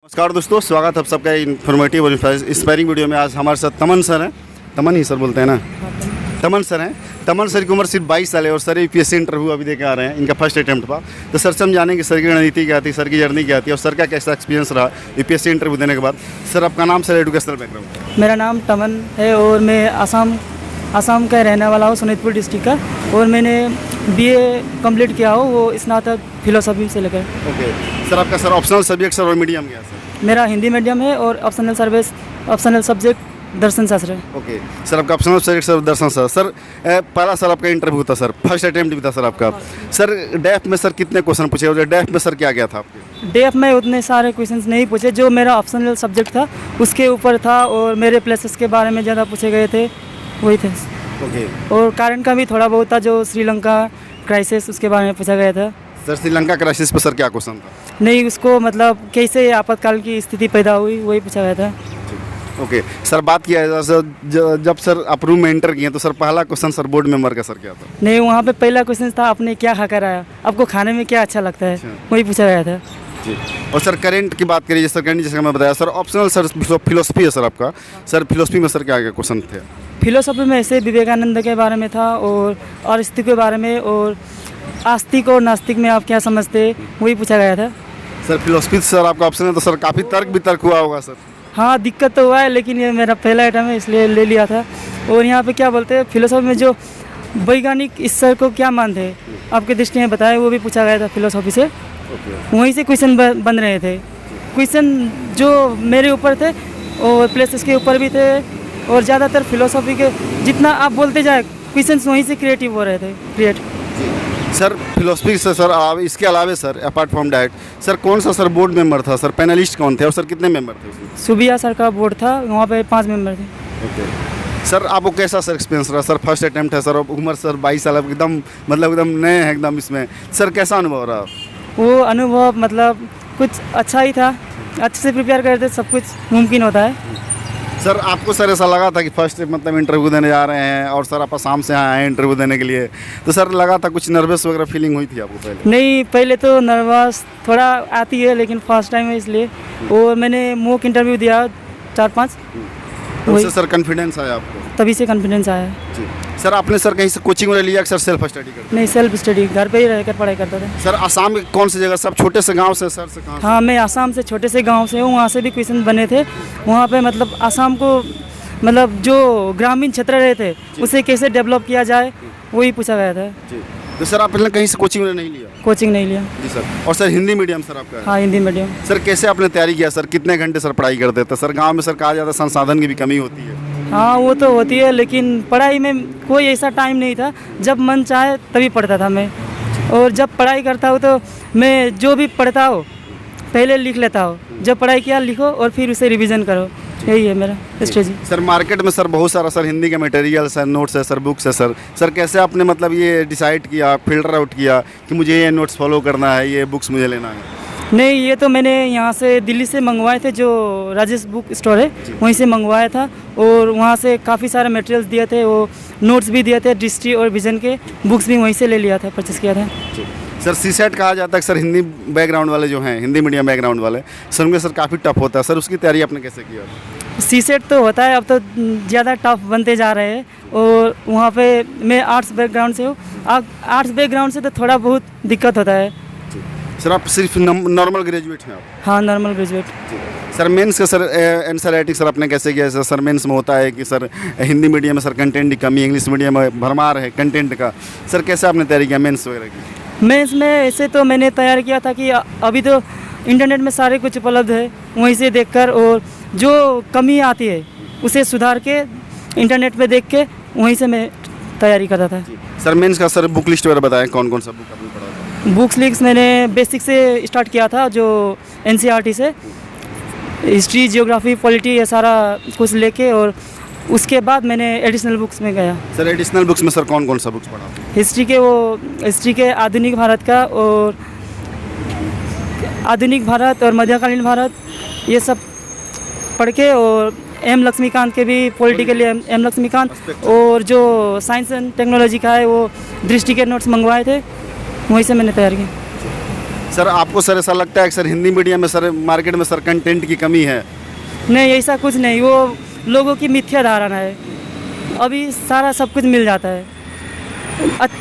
नमस्कार दोस्तों, स्वागत है आप सबका इन्फॉर्मेटिव और इंस्पायरिंग वीडियो में। आज हमारे साथ तमन सर हैं। तमन ही सर बोलते हैं ना? तमन सर हैं। तमन सर की उम्र सिर्फ 22 साल है और सर यूपीएससी इंटरव्यू अभी देके आ रहे हैं, इनका फर्स्ट अटैम्प्ट था। तो सर से हम जानेंगे सर की रणनीति क्या थी, सर की जर्नी क्या थी और सर का कैसा एक्सपीरियंस रहा यूपीएससी इंटरव्यू देने के बाद। सर आपका नाम, सर एजुकेशनल बैकग्राउंड? मेरा नाम तमन है और मैं आसाम का रहने वाला हूँ, सोनितपुर डिस्ट्रिक्ट का। और मैंने बीए कंप्लीट किया हो, वो स्नातक फिलोसफी से लेकर। ओके सर, आपका सर ऑप्शनल सब्जेक्ट सर और मीडियम क्या सर? मेरा हिंदी मीडियम है और ऑप्शनल सब्जेक्ट दर्शन शास्त्र है। ओके सर, आपका ऑप्शनल सब्जेक्ट सर दर्शन शास्त्र। सर पहला सर आपका इंटरव्यू था सर, फर्स्ट अटैम्प्ट भी था सर आपका। सर डेफ में सर कितने क्वेश्चन पूछे और डेफ में सर क्या क्या था आपके? डेफ में उतने सारे क्वेश्चंस नहीं पूछे, जो मेरा ऑप्शनल सब्जेक्ट था उसके ऊपर था और मेरे प्लेसेस के बारे में ज़्यादा पूछे गए थे, वही थे। ओके और कारण का भी थोड़ा बहुत था, जो श्रीलंका क्राइसिस उसके बारे में पूछा गया था। सर श्रीलंका क्राइसिस पर सर क्या क्वेश्चन था? नहीं, उसको मतलब कैसे आपातकाल की स्थिति पैदा हुई, वही पूछा गया था। ओके सर, बात किया है सर जब सर आप रूम में एंटर किए तो सर पहला क्वेश्चन सर बोर्ड मेंबर का सर क्या था? नहीं, वहाँ पे पहला क्वेश्चन था आपने क्या खाकर आया, आपको खाने में क्या अच्छा लगता है, वही पूछा गया था। जी। और सर करंट की बात करिए सर, करंट जैसे मैं बताया सर ऑप्शनल सर फिलोसफी है सर आपका। सर फिलोसफी में सर क्या क्या क्वेश्चन थे? फिलोसफी में ऐसे विवेकानंद के बारे में था और अरिस्टो के बारे में, और आस्तिक और नास्तिक में आप क्या समझते, वही पूछा गया था। सर फिलोसफी सर आपका ऑप्शन है तो सर काफ़ी तर्क हुआ होगा सर? हाँ, दिक्कत तो हुआ है, लेकिन ये मेरा पहला आइटम है इसलिए ले लिया था। और यहाँ पे क्या बोलते हैं फिलोसफी में, जो वैज्ञानिक ईश्वर को क्या मानते हैं आपके दृष्टि में बताए, वो भी पूछा गया था फिलोसफी से। वहीं से क्वेश्चन बन रहे थे। क्वेश्चन जो मेरे ऊपर थे और प्लेसेस के ऊपर भी थे, और ज़्यादातर फिलोसफी के जितना आप बोलते जाए क्वेश्चन वहीं से क्रिएटिव हो रहे थे, क्रिएट। सर फिलोसफी से सर इसके अलावा sir apart from that sir कौन सा सर बोर्ड मेंबर था सर, पैनलिस्ट कौन थे और सर कितने मेंबर थे उसमें? सुबिया सर का बोर्ड था, वहाँ पे 5 मेंबर थे। ओके सर, आपको कैसा सर एक्सपीरियंस रहा? सर फर्स्ट अटैम्प्ट है सर, उम्र सर 22 साल, एकदम मतलब एकदम नए हैं एकदम इसमें। सर कैसा अनुभव रहा? वो अनुभव मतलब कुछ अच्छा ही था, अच्छे से प्रिपेयर करते सब कुछ मुमकिन होता है। सर आपको सर ऐसा लगा था कि फर्स्ट मतलब इंटरव्यू देने जा रहे हैं और सर आप आसाम से आए हैं इंटरव्यू देने के लिए, तो सर लगा था कुछ नर्वस वगैरह फीलिंग हुई थी आपको पहले? नहीं, पहले तो नर्वस थोड़ा आती है, लेकिन फर्स्ट टाइम है इसलिए। और मैंने मॉक इंटरव्यू दिया 4-5, उससे सर कॉन्फिडेंस आया आपको? तभी से कॉन्फिडेंस आया। जी। सर आपने सर कहीं से कोचिंग वगैरह लिया कि सर सेल्फ स्टडी करते? नहीं, सेल्फ स्टडी, घर पे ही रहकर पढ़ाई करता था। सर आसाम में कौन सी जगह, सब छोटे से गांव से सर से कहाँ? हाँ, मैं आसाम से छोटे से गांव से हूँ, वहाँ से भी क्वेश्चन बने थे। वहाँ पे मतलब आसाम को मतलब जो ग्रामीण क्षेत्र रहे थे उसे कैसे डेवलप किया जाए, वही पूछा गया था। जी। तो सर आप पहले कहीं से कोचिंग वगैरह नहीं लिया? कोचिंग नहीं लिया। जी सर। और सर हिंदी मीडियम सर आपका है? हाँ, हिंदी मीडियम। सर कैसे आपने तैयारी किया सर, कितने घंटे सर पढ़ाई करते थे? सर गाँव में सर कहा जाता है संसाधन की भी कमी होती है। हाँ, वो तो होती है, लेकिन पढ़ाई में कोई ऐसा टाइम नहीं था, जब मन चाहे तभी पढ़ता था मैं। और जब पढ़ाई करता हूँ तो मैं जो भी पढ़ता हूँ पहले लिख लेता हूँ, जब पढ़ाई किया लिखो और फिर उसे रिवीजन करो, यही है मेरा स्ट्रेटजी। सर मार्केट में सर बहुत सारा सर हिंदी का मटेरियल सर, नोट्स है सर, बुक्स है सर। सर कैसे आपने मतलब ये डिसाइड किया, फिल्टर आउट किया कि मुझे ये नोट्स फॉलो करना है, ये बुक्स मुझे लेना है? नहीं, ये तो मैंने यहाँ से दिल्ली से मंगवाए थे, जो राजेश बुक स्टोर है वहीं से मंगवाया था। और वहाँ से काफ़ी सारे मटेरियल्स दिए थे, वो नोट्स भी दिए थे, डिस्ट्री और विजन के बुक्स भी वहीं से ले लिया था, परचेस किया था। सर सीसेट कहा जाता है सर, हिंदी बैकग्राउंड वाले जो हैं, हिंदी मीडियम बैकग्राउंड वाले सर, उनके सर काफ़ी टफ होता है सर, उसकी तैयारी आपने कैसे किया? सीसेट तो होता है, अब तो ज़्यादा टफ बनते जा रहे हैं। और वहाँ पे मैं आर्ट्स बैकग्राउंड से हूँ, आर्ट्स बैकग्राउंड से तो थोड़ा बहुत दिक्कत होता है। सर आप सिर्फ नॉर्मल ग्रेजुएट हैं आप? हाँ, नॉर्मल ग्रेजुएट। सर मेंस का सर आंसर राइटिंग सर आपने कैसे किया? सर मेंस में होता है कि सर हिंदी मीडियम में सर कंटेंट की कमी, इंग्लिश मीडियम में भरमार है कंटेंट का, सर कैसे आपने तैयारी किया मेंस वगैरह की? मेंस में ऐसे तो मैंने तैयार किया था कि अभी तो इंटरनेट में सारे कुछ उपलब्ध है, वहीं से देखकर, और जो कमी आती है उसे सुधार के इंटरनेट पे देख के वहीं से मैं तैयारी करता था। सर मेंस का सर बुक लिस्ट वगैरह बताएं, कौन कौन सा बुक आपने पढ़ा था? बुक्स लिस्ट मैंने बेसिक से स्टार्ट किया था, जो एनसीईआरटी से, हिस्ट्री, जियोग्राफी, पॉलिटी, ये सारा कुछ लेके, और उसके बाद मैंने एडिशनल बुक्स में गया। सर एडिशनल बुक्स में सर कौन कौन सा बुक्स पढ़ा? हिस्ट्री के आधुनिक भारत का, और आधुनिक भारत और मध्यकालीन भारत, ये सब पढ़ के, और एम लक्ष्मीकांत के भी पॉलिटी के लिए एम लक्ष्मीकांत, और जो साइंस एंड टेक्नोलॉजी का है वो दृष्टि के नोट्स मंगवाए थे, वहीं से मैंने तैयार किया। सर आपको सर ऐसा लगता है कि सर हिंदी मीडियम में सर मार्केट में सर कंटेंट की कमी है? नहीं, ऐसा कुछ नहीं, वो लोगों की मिथ्या धारणा है। अभी सारा सब कुछ मिल जाता है,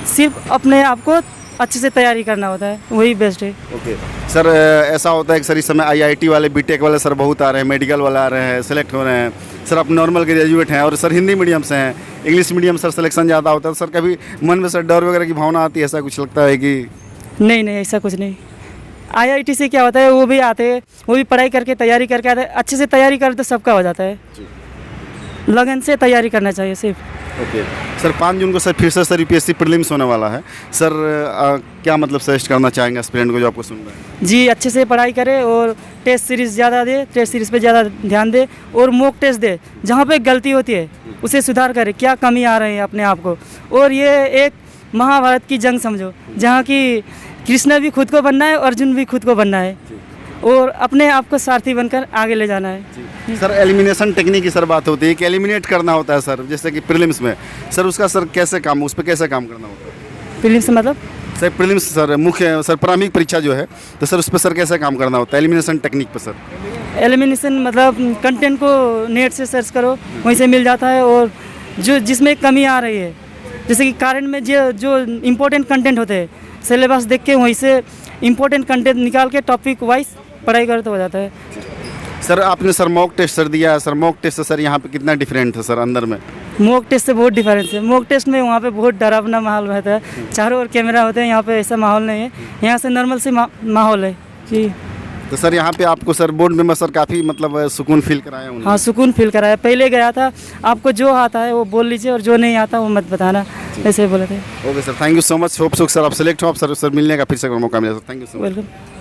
सिर्फ अपने आप को अच्छे से तैयारी करना होता है, वही बेस्ट है। ओके सर, ऐसा होता है कि सर इस समय आईआईटी वाले, बीटेक वाले सर बहुत आ रहे हैं, मेडिकल वाले आ रहे हैं, सेलेक्ट हो रहे हैं। सर आप नॉर्मल ग्रेजुएट हैं और सर हिंदी मीडियम से हैं, इंग्लिश मीडियम सर सिलेक्शन ज़्यादा होता है, सर कभी मन में सर डर वगैरह की भावना आती है, ऐसा कुछ लगता है कि? नहीं, ऐसा कुछ नहीं। आईआईटी से क्या होता है, वो भी आते हैं, वो भी पढ़ाई करके तैयारी करके आते हैं, अच्छे से तैयारी करे तो सबका हो जाता है। लगन से तैयारी करना चाहिए सिर्फ। ओके सर, 5 जून को सर फिर से सर यूपीएससी प्रीलिम्स होने वाला है सर, क्या मतलब सजेस्ट करना चाहेंगे एस्पिरेंट को जो आपको सुन रहे हैं? जी, अच्छे से पढ़ाई करे और टेस्ट सीरीज़ ज़्यादा दे, टेस्ट सीरीज़ पे ज़्यादा ध्यान दे और मॉक टेस्ट दे। जहाँ पे गलती होती है उसे सुधार करे, क्या कमी आ रही है अपने आप को। और ये एक महाभारत की जंग समझो, जहाँ की कृष्ण भी खुद को बनना है, अर्जुन भी खुद को बनना है और अपने आप को सारथी बनकर आगे ले जाना है। सर एलिमिनेशन टेक्निक की सर बात होती है कि एलिमिनेट करना होता है सर, जैसे कि प्रीलिम्स में सर उसका सर कैसे काम, उस पर कैसे काम करना होता है? प्रीलिम्स मतलब सर प्रीलिम्स सर मुख्य सर प्रारंभिक परीक्षा जो है, तो सर उस पर सर कैसे काम करना होता है एलिमिनेशन टेक्निक पर सर? एलिमिनेशन मतलब कंटेंट को नेट से सर्च करो, वहीं से मिल जाता है। और जो जिसमें कमी आ रही है, जैसे कि कारण में जो इम्पोर्टेंट कंटेंट होते हैं, सिलेबस देख के वहीं से इम्पोर्टेंट कंटेंट निकाल के टॉपिक वाइज पढ़ाई करो तो हो जाता है। सर आपने सर मॉक टेस्ट सर दिया है, सर मॉक टेस्ट से सर यहाँ पे कितना डिफरेंट है सर अंदर में? मॉक टेस्ट से बहुत डिफरेंस है। मॉक टेस्ट में वहाँ पे बहुत डरावना माहौल रहता है, चारों ओर कैमरा होते हैं, यहाँ पे ऐसा माहौल नहीं है, यहाँ से नॉर्मल से माहौल है जी। तो सर यहाँ पे आपको सर बोर्ड मेंबर सर काफ़ी मतलब सुकून फील कराया उन्होंने? हाँ, सुकून फील कराया। पहले गया था, आपको जो आता है वो बोल लीजिए और जो नहीं आता वो मत बताना, ऐसे बोले थे। Okay sir, thank you so much. Hope so sir आप सेलेक्ट हो, आप सर मिलने का फिर से मौका मिला sir. Thank you so much. Welcome.